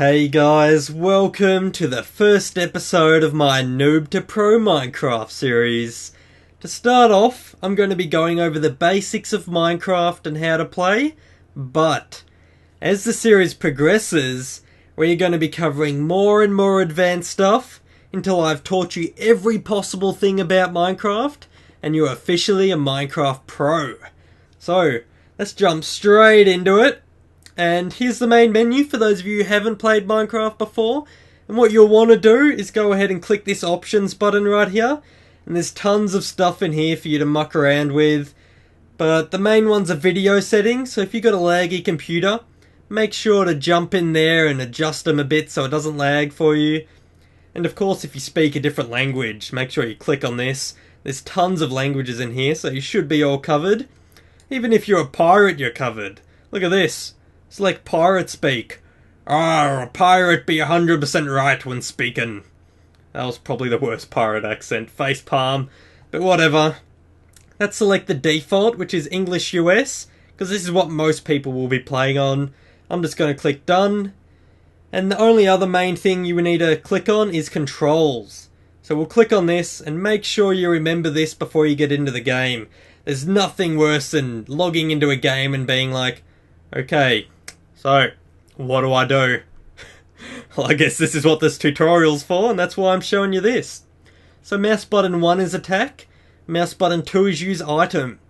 Hey guys, welcome to the first episode of my Noob to Pro Minecraft series. To start off, I'm going to be going over the basics of Minecraft and how to play, but as the series progresses, we're going to be covering more and more advanced stuff until I've taught you every possible thing about Minecraft and you're officially a Minecraft pro. So, let's jump straight into it. And here's the main menu for those of you who haven't played Minecraft before. And what you'll want to do is go ahead and click this options button right here. And there's tons of stuff in here for you to muck around with. But the main ones are video settings, so if you've got a laggy computer, make sure to jump in there and adjust them a bit so it doesn't lag for you. And of course, if you speak a different language, make sure you click on this. There's tons of languages in here, so you should be all covered. Even if you're a pirate, you're covered. Look at this. Select pirate speak. A pirate be 100% right when speaking. That was probably the worst pirate accent. Facepalm. But whatever. Let's select the default, which is English US, because this is what most people will be playing on. I'm just going to click done. And the only other main thing you need to click on is controls. So we'll click on this and make sure you remember this before you get into the game. There's nothing worse than logging into a game and being like, okay, so what do I do? Well, I guess this is what this tutorial's for, and that's why I'm showing you this. So mouse button 1 is attack, mouse button 2 is use item.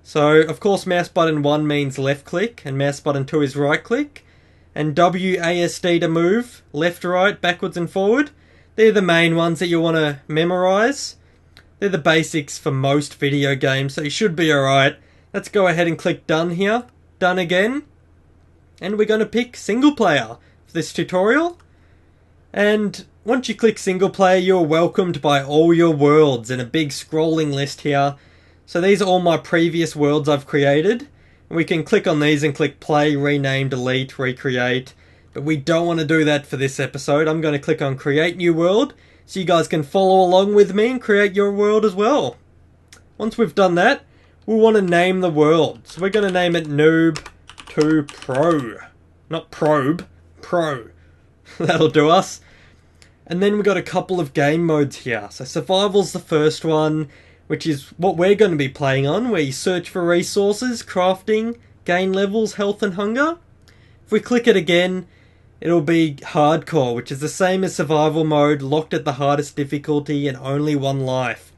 So of course mouse button 1 means left click, and mouse button 2 is right click. And WASD to move, left, right, backwards and forward. They're the main ones that you want to memorize. They're the basics for most video games, so you should be alright. Let's go ahead and click done here. Done again. And we're going to pick single player for this tutorial. And once you click single player, you're welcomed by all your worlds in a big scrolling list here. So these are all my previous worlds I've created. We can click on these and click play, rename, delete, recreate. But we don't want to do that for this episode. I'm going to click on create new world so you guys can follow along with me and create your world as well. Once we've done that, we'll want to name the world. So we're going to name it Noob to Pro. Not Probe, Pro. That'll do us. And then we've got a couple of game modes here. So Survival's the first one, which is what we're going to be playing on, where you search for resources, crafting, gain levels, health and hunger. If we click it again, it'll be Hardcore, which is the same as Survival mode, locked at the hardest difficulty and only one life.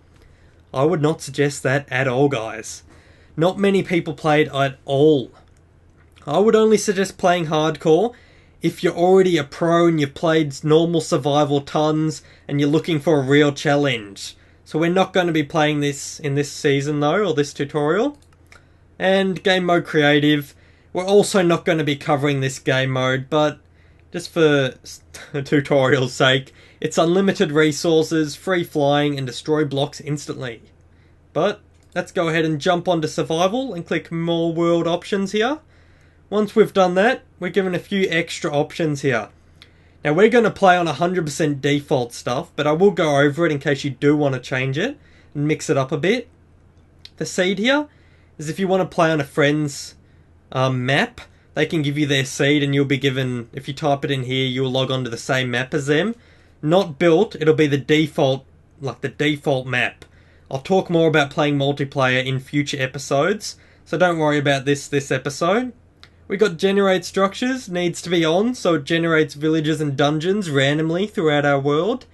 I would not suggest that at all, guys. Not many people play it at all. I would only suggest playing Hardcore if you're already a pro and you've played normal Survival tons and you're looking for a real challenge. So we're not going to be playing this in this season though, or this tutorial. And Game Mode Creative, we're also not going to be covering this game mode, but just for tutorial's sake, it's unlimited resources, free flying, and destroy blocks instantly. But let's go ahead and jump onto Survival and click more world options here. Once we've done that, we're given a few extra options here. Now we're going to play on 100% default stuff, but I will go over it in case you do want to change it and mix it up a bit. The seed here is if you want to play on a friend's map, they can give you their seed and you'll be given, if you type it in here, you'll log on to the same map as them. Not built, it'll be the default, like the default map. I'll talk more about playing multiplayer in future episodes, so don't worry about this episode. We got generate structures, needs to be on, so it generates villages and dungeons randomly throughout our world.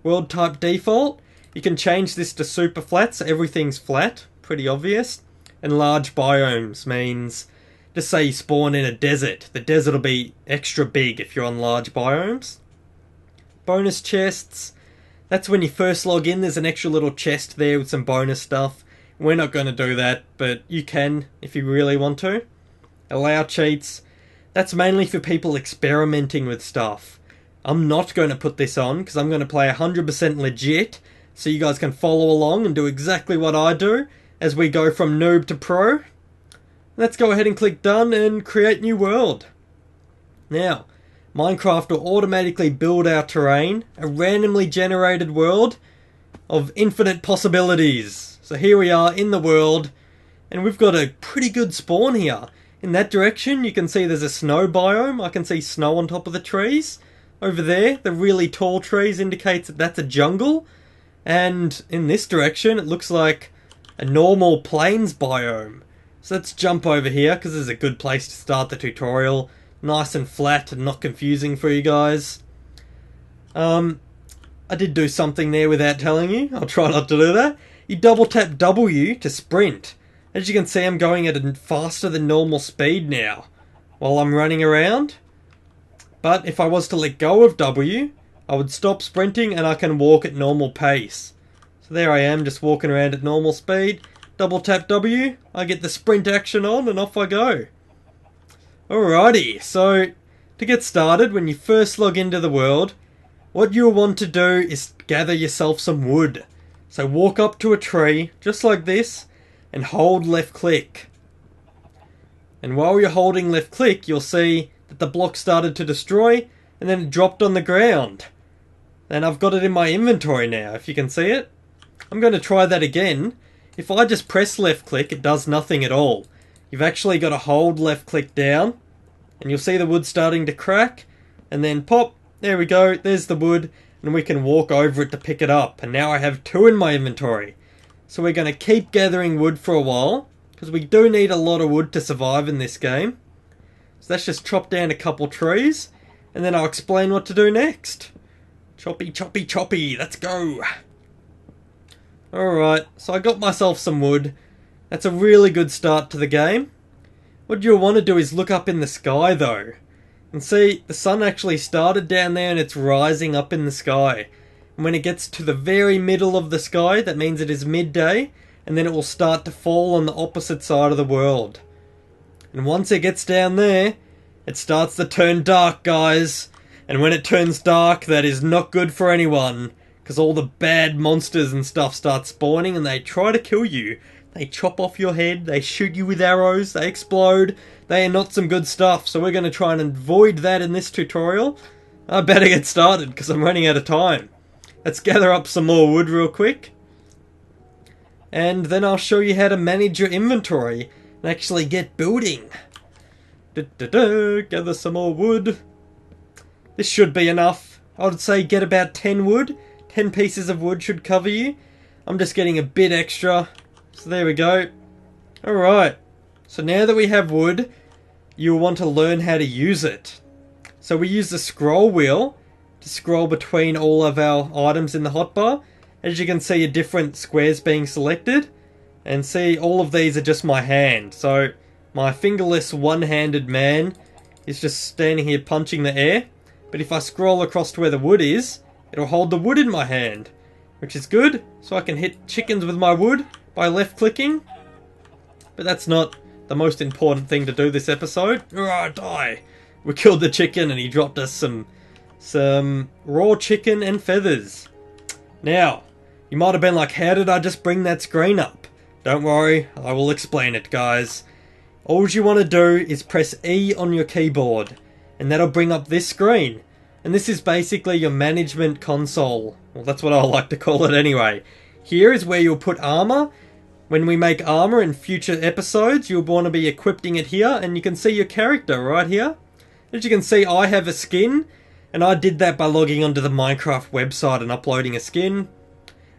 World type default, you can change this to super flat, so everything's flat, pretty obvious. And large biomes means, just say you spawn in a desert, the desert will be extra big if you're on large biomes. Bonus chests, that's when you first log in, there's an extra little chest there with some bonus stuff. We're not going to do that, but you can if you really want to. Allow cheats, that's mainly for people experimenting with stuff. I'm not going to put this on because I'm going to play 100% legit so you guys can follow along and do exactly what I do as we go from noob to pro. Let's go ahead and click done and create new world. Now, Minecraft will automatically build our terrain, a randomly generated world of infinite possibilities. So here we are in the world and we've got a pretty good spawn here. In that direction, you can see there's a snow biome. I can see snow on top of the trees. Over there, the really tall trees indicates that that's a jungle. And in this direction, it looks like a normal plains biome. So let's jump over here, because this is a good place to start the tutorial. Nice and flat and not confusing for you guys. I did do something there without telling you. I'll try not to do that. You double tap W to sprint. As you can see, I'm going at a faster than normal speed now while I'm running around. But if I was to let go of W, I would stop sprinting and I can walk at normal pace. So there I am, just walking around at normal speed. Double tap W, I get the sprint action on and off I go. Alrighty, so to get started, when you first log into the world, what you'll want to do is gather yourself some wood. So walk up to a tree, just like this, and hold left click. And while you're holding left click, you'll see that the block started to destroy, and then it dropped on the ground. And I've got it in my inventory now, if you can see it. I'm going to try that again. If I just press left click, it does nothing at all. You've actually got to hold left click down, and you'll see the wood starting to crack, and then pop. There we go, there's the wood, and we can walk over it to pick it up. And now I have 2 in my inventory. So we're going to keep gathering wood for a while, because we do need a lot of wood to survive in this game. So let's just chop down a couple trees, and then I'll explain what to do next. Choppy, choppy, choppy, let's go. Alright, so I got myself some wood. That's a really good start to the game. What you'll want to do is look up in the sky though. And see, the sun actually started down there and it's rising up in the sky. And when it gets to the very middle of the sky, that means it is midday, and then it will start to fall on the opposite side of the world. And once it gets down there, it starts to turn dark, guys. And when it turns dark, that is not good for anyone, because all the bad monsters and stuff start spawning and they try to kill you. They chop off your head, they shoot you with arrows, they explode. They are not some good stuff, so we're going to try and avoid that in this tutorial. I better get started because I'm running out of time. Let's gather up some more wood real quick. And then I'll show you how to manage your inventory and actually get building. Gather some more wood. This should be enough. I would say get about 10 wood. 10 pieces of wood should cover you. I'm just getting a bit extra. So there we go. Alright. So now that we have wood, you'll want to learn how to use it. So we use the scroll wheel to scroll between all of our items in the hotbar. As you can see, different squares being selected. And see, all of these are just my hand. So my fingerless one-handed man is just standing here punching the air. But if I scroll across to where the wood is, it'll hold the wood in my hand, which is good. So I can hit chickens with my wood by left clicking. But that's not the most important thing to do this episode. Die! We killed the chicken and he dropped us some raw chicken and feathers. Now, you might have been like, how did I just bring that screen up? Don't worry, I will explain it, guys. All you want to do is press E on your keyboard, and that'll bring up this screen. And this is basically your management console. Well, that's what I like to call it anyway. Here is where you'll put armor. When we make armor in future episodes, you'll want to be equipping it here, and you can see your character right here. As you can see, I have a skin, and I did that by logging onto the Minecraft website and uploading a skin.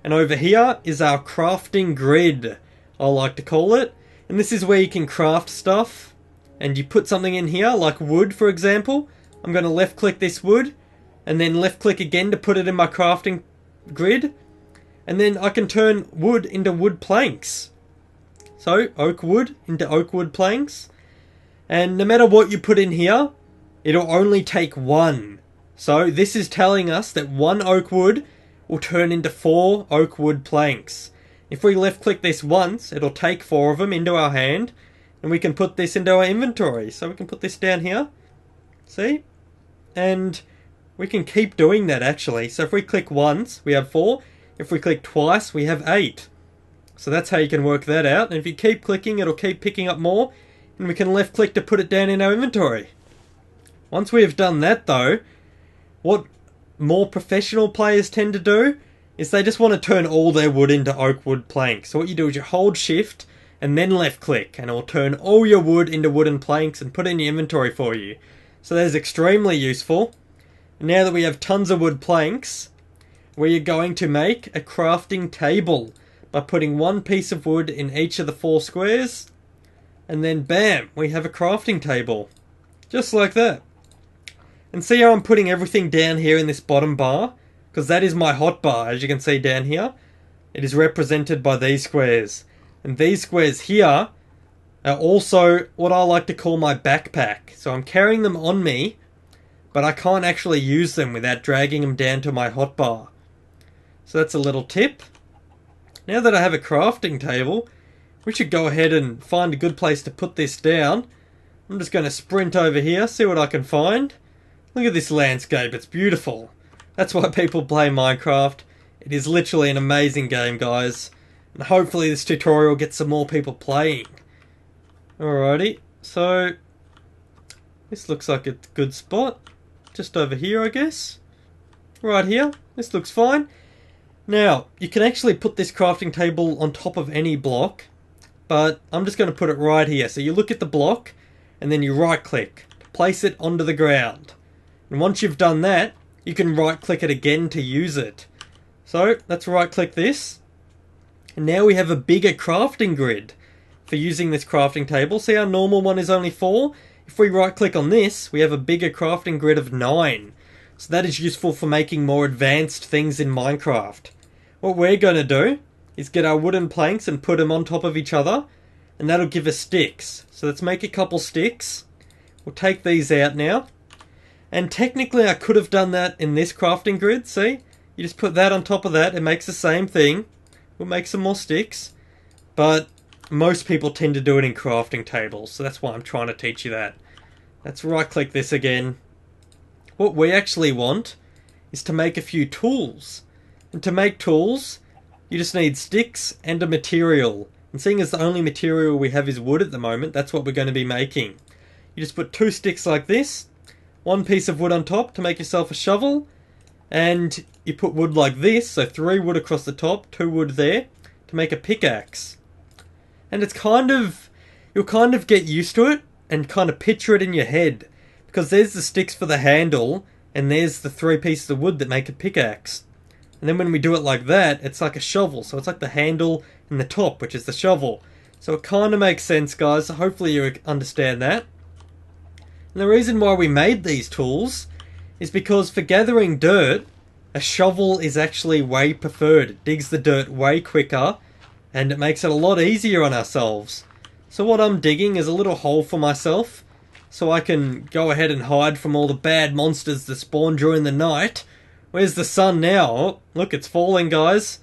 And over here is our crafting grid, I like to call it. And this is where you can craft stuff, and you put something in here, like wood for example. I'm going to left click this wood, and then left click again to put it in my crafting grid. And then I can turn wood into wood planks. So, oak wood into oak wood planks. And no matter what you put in here, it'll only take 1. So, this is telling us that 1 oak wood will turn into 4 oak wood planks. If we left click this once, it'll take 4 of them into our hand. And we can put this into our inventory. So we can put this down here. See? And we can keep doing that actually. So if we click once, we have 4. If we click twice, we have 8. So that's how you can work that out. And if you keep clicking, it'll keep picking up more. And we can left click to put it down in our inventory. Once we have done that though, what more professional players tend to do is they just want to turn all their wood into oak wood planks. So what you do is you hold shift and then left click, and it will turn all your wood into wooden planks and put it in your inventory for you. So that is extremely useful. Now that we have tons of wood planks, we are going to make a crafting table by putting one piece of wood in each of the 4 squares, and then bam, we have a crafting table. Just like that. And see how I'm putting everything down here in this bottom bar? Because that is my hotbar, as you can see down here. It is represented by these squares. And these squares here are also what I like to call my backpack. So I'm carrying them on me, but I can't actually use them without dragging them down to my hotbar. So that's a little tip. Now that I have a crafting table, we should go ahead and find a good place to put this down. I'm just going to sprint over here, see what I can find. Look at this landscape, it's beautiful. That's why people play Minecraft. It is literally an amazing game, guys. And hopefully this tutorial gets some more people playing. Alrighty, so this looks like a good spot. Just over here, I guess. Right here, this looks fine. Now, you can actually put this crafting table on top of any block, but I'm just going to put it right here. So you look at the block, and then you right click to place it onto the ground. And once you've done that, you can right click it again to use it. So let's right click this. And now we have a bigger crafting grid for using this crafting table. See our normal one is only 4? If we right click on this, we have a bigger crafting grid of 9. So that is useful for making more advanced things in Minecraft. What we're going to do is get our wooden planks and put them on top of each other, and that'll give us sticks. So let's make a couple sticks. We'll take these out now. And technically I could have done that in this crafting grid, see? You just put that on top of that, it makes the same thing. We'll make some more sticks. But most people tend to do it in crafting tables, so that's why I'm trying to teach you that. Let's right click this again. What we actually want is to make a few tools. And to make tools, you just need sticks and a material. And seeing as the only material we have is wood at the moment, that's what we're going to be making. You just put 2 sticks like this, 1 piece of wood on top to make yourself a shovel, and you put wood like this, so 3 wood across the top, 2 wood there, to make a pickaxe. And it's you'll kind of get used to it and kind of picture it in your head, because there's the sticks for the handle, and there's the 3 pieces of wood that make a pickaxe. And then when we do it like that, it's like a shovel. So it's like the handle and the top, which is the shovel. So it kind of makes sense, guys. So hopefully you understand that. And the reason why we made these tools is because for gathering dirt, a shovel is actually way preferred. It digs the dirt way quicker, and it makes it a lot easier on ourselves. So what I'm digging is a little hole for myself, so I can go ahead and hide from all the bad monsters that spawn during the night. Where's the sun now? Oh, look, it's falling, guys.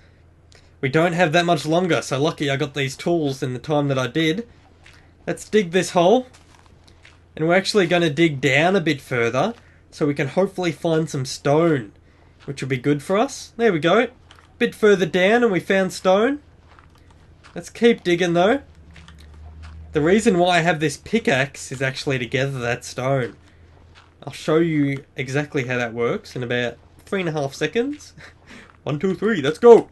We don't have that much longer, so lucky I got these tools in the time that I did. Let's dig this hole. And we're actually going to dig down a bit further, so we can hopefully find some stone, which will be good for us. There we go. A bit further down and we found stone. Let's keep digging though. The reason why I have this pickaxe is actually to gather that stone. I'll show you exactly how that works in about 3.5 seconds. 1, 2, 3, let's go!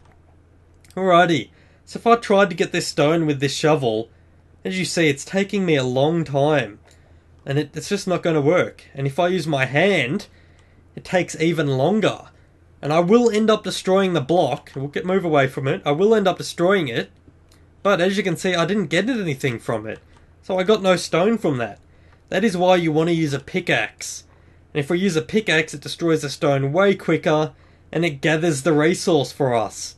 Alrighty, so if I tried to get this stone with this shovel, as you see it's taking me a long time. And it's just not going to work. And if I use my hand, it takes even longer. And I will end up destroying the block. We'll move away from it. I will end up destroying it. But as you can see, I didn't get anything from it. So I got no stone from that. That is why you want to use a pickaxe. And if we use a pickaxe, it destroys the stone way quicker. And it gathers the resource for us.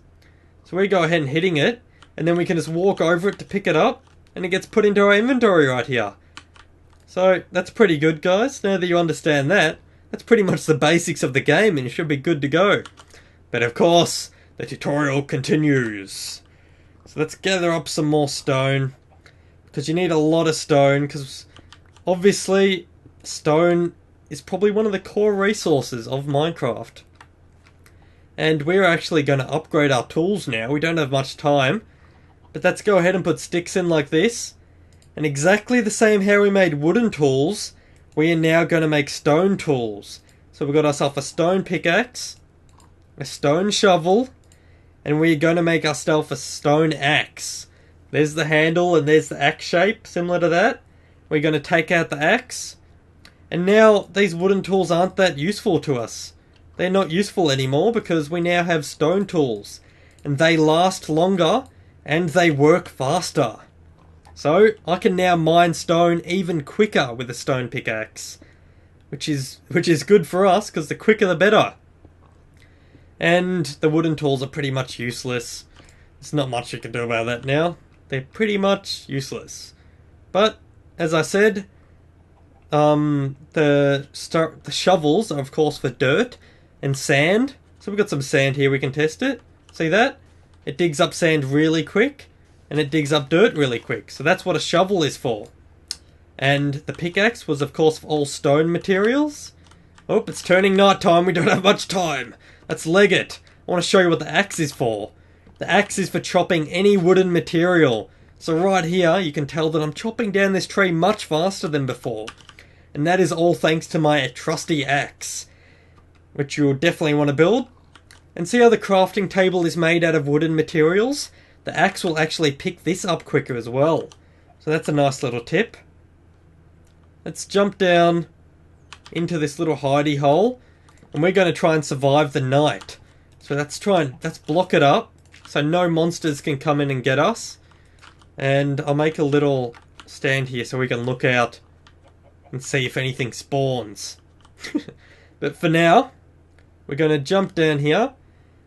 So we go ahead and hitting it. And then we can just walk over it to pick it up. And it gets put into our inventory right here. So that's pretty good, guys. Now that you understand that, that's pretty much the basics of the game and you should be good to go. But of course, the tutorial continues. So let's gather up some more stone, because you need a lot of stone, because obviously stone is probably one of the core resources of Minecraft. And we're actually going to upgrade our tools now. We don't have much time, but let's go ahead and put sticks in like this. And exactly the same how we made wooden tools, we are now going to make stone tools. So we've got ourselves a stone pickaxe, a stone shovel, and we're going to make ourselves a stone axe. There's the handle and there's the axe shape, similar to that. We're going to take out the axe. And now these wooden tools aren't that useful to us. They're not useful anymore because we now have stone tools. And they last longer and they work faster. So I can now mine stone even quicker with a stone pickaxe. Which is good for us because the quicker the better. And the wooden tools are pretty much useless. There's not much you can do about that now. They're pretty much useless. But, as I said, the shovels are of course for dirt and sand. So we've got some sand here, we can test it. See that? It digs up sand really quick, and it digs up dirt really quick. So that's what a shovel is for. And the pickaxe was of course for all stone materials. Oh, it's turning night time, we don't have much time. Let's leg it. I want to show you what the axe is for. The axe is for chopping any wooden material. So right here, you can tell that I'm chopping down this tree much faster than before. And that is all thanks to my trusty axe, which you'll definitely want to build. And see how the crafting table is made out of wooden materials? The axe will actually pick this up quicker as well. So that's a nice little tip. Let's jump down into this little hidey hole. And we're going to try and survive the night. So let's block it up so no monsters can come in and get us. And I'll make a little stand here so we can look out and see if anything spawns. But for now, we're going to jump down here.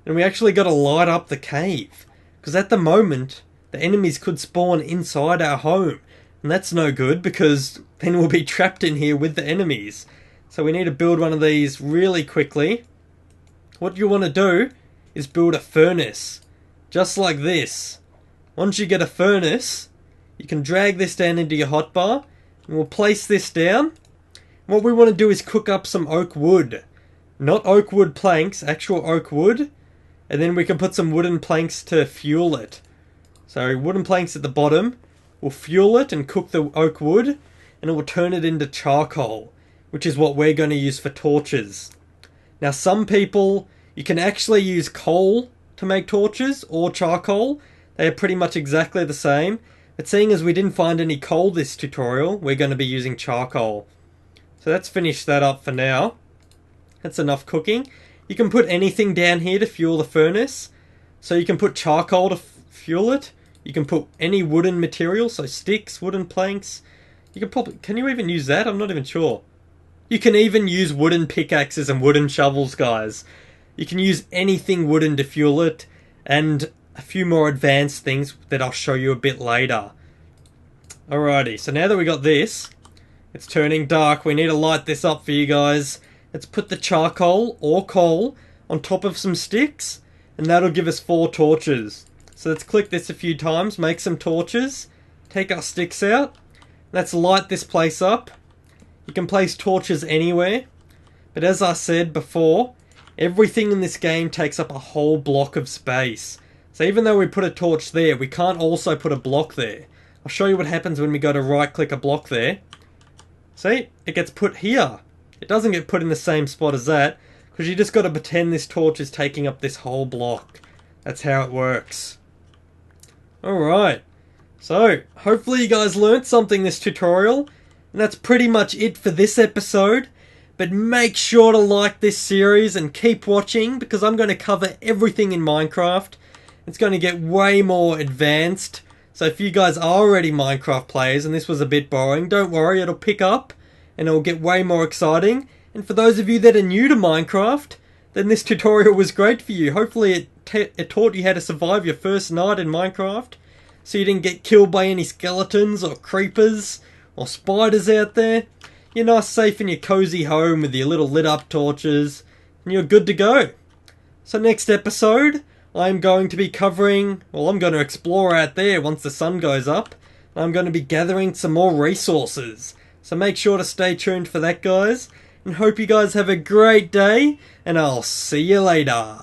And we actually got to light up the cave. Because at the moment, the enemies could spawn inside our home. And that's no good because then we'll be trapped in here with the enemies. So we need to build one of these really quickly. What you want to do is build a furnace. Just like this. Once you get a furnace, you can drag this down into your hotbar. And we'll place this down. What we want to do is cook up some oak wood. Not oak wood planks, actual oak wood. And then we can put some wooden planks to fuel it. So wooden planks at the bottom. We'll fuel it and cook the oak wood. And it will turn it into charcoal, which is what we're going to use for torches. Now some people, you can actually use coal to make torches or charcoal. They are pretty much exactly the same. But seeing as we didn't find any coal this tutorial, we're going to be using charcoal. So let's finish that up for now. That's enough cooking. You can put anything down here to fuel the furnace. So you can put charcoal to fuel it. You can put any wooden material, so sticks, wooden planks. You can probably, can you even use that? I'm not even sure. You can even use wooden pickaxes and wooden shovels, guys. You can use anything wooden to fuel it, and a few more advanced things that I'll show you a bit later. Alrighty, so now that we got this, it's turning dark. We need to light this up for you guys. Let's put the charcoal or coal on top of some sticks, and that'll give us 4 torches. So let's click this a few times, make some torches, take our sticks out. Let's light this place up. You can place torches anywhere, but as I said before, everything in this game takes up a whole block of space. So even though we put a torch there, we can't also put a block there. I'll show you what happens when we go to right click a block there. See, it gets put here. It doesn't get put in the same spot as that, because you just got to pretend this torch is taking up this whole block. That's how it works. Alright, so hopefully you guys learnt something this tutorial, and that's pretty much it for this episode. But make sure to like this series and keep watching, because I'm going to cover everything in Minecraft. It's going to get way more advanced. So if you guys are already Minecraft players and this was a bit boring, don't worry, it'll pick up and it'll get way more exciting. And for those of you that are new to Minecraft, then this tutorial was great for you. Hopefully it taught you how to survive your first night in Minecraft, so you didn't get killed by any skeletons or creepers or spiders out there. You're nice safe in your cozy home with your little lit up torches, and you're good to go. So next episode, I'm going to be covering, well, I'm going to explore out there once the sun goes up. I'm going to be gathering some more resources. So make sure to stay tuned for that, guys. And hope you guys have a great day, and I'll see you later.